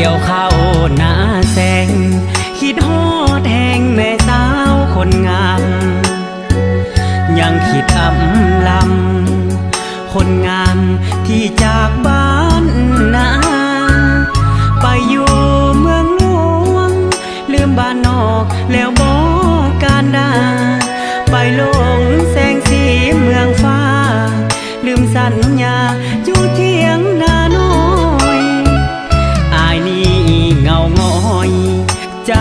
กี่ยวข้าวหน้าแสงคิดฮอดแหงแม่สาวคนงามยังคิดอำลำคนงามที่จากบ้านนาไปอยู่เมืองหลวงลืมบ้านนอกแล้วบอกการดาไปหลงแสงสีเมืองฟ้าลืมสัญญาอยู่เที่ยงนาน้อยอายนี่เงาง้อยใจ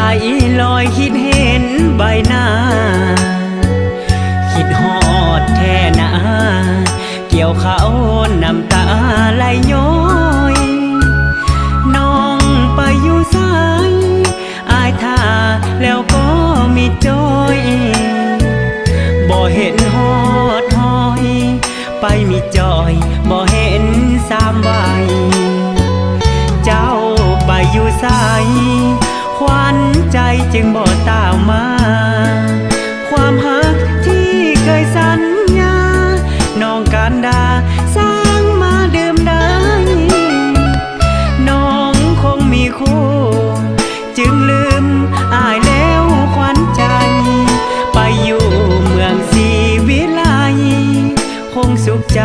ลอยคิดเห็นใบหน้าคิดฮอดแท่นาเกี่ยวเขาน้ำตาไหลย้อยน้องไปอยู่สายอายท่าแล้วก็มีจอยบ่เห็นฮอดหอยไปมีจอยบ่เห็นสามใบเจ้าไปอยู่สายขวัญใจจึงบ่ตามมาความฮักที่เคยสัญญาน้องการดาสร้างมาดื่มได้น้องคงมีคู่จึงลืมอายแล้วขวัญใจไปอยู่เมืองศรีวิไลคงสุขใจ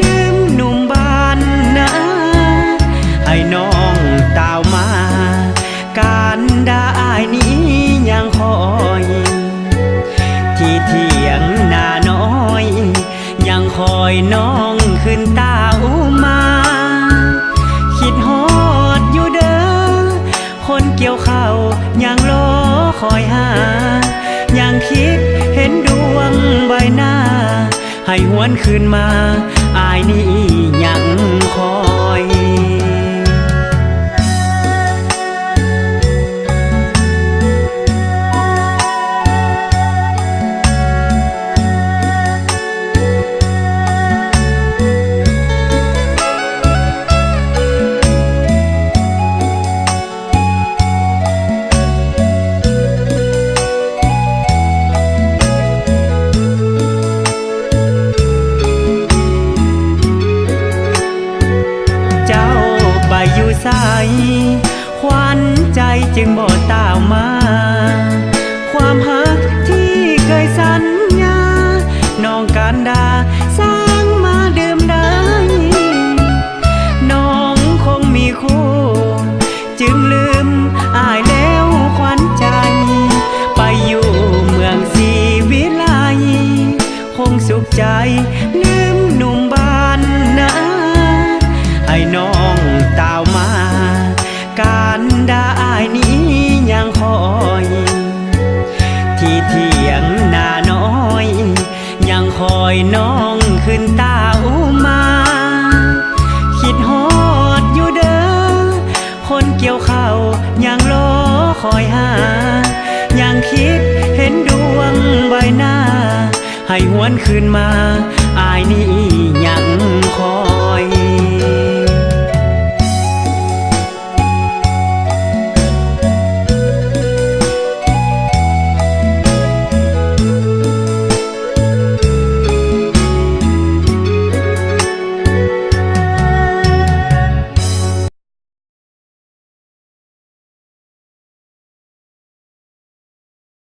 ลืมหนุ่มบ้านนาให้น้องตามมาการดาอายนี้ยังคอยที่เถียงนาน้อยยังคอยน้องขึ้นตาอุมาคิดฮอดอยู่เด้อคนเกี่ยวข้าวยังรอคอยหายังคิดเห็นดวงใบหน้าให้หวนคืนมาอายนี้ยังคอยอยู่สายขวัญใจจึงบ่ตามมาความฮักที่เคยสัญญาน้องการดาสร้างมาดื่มได้น้องคงมีคู่จึงลืมอายแล้วขวัญใจไปอยู่เมืองศรีวิไลคงสุขใจลืมหนุ่มบ้านนาให้น้องตามมาการดาอายนี้ยังคอยที่เถียงนาน้อยยังคอยน้องขึ้นตาอุมาคิดฮอดอยู่เด้อคนเกี่ยวข้าวยังรอคอยหายังคิดเห็นดวงใบหน้าให้หวนคืนมาอายนี้ยังคอย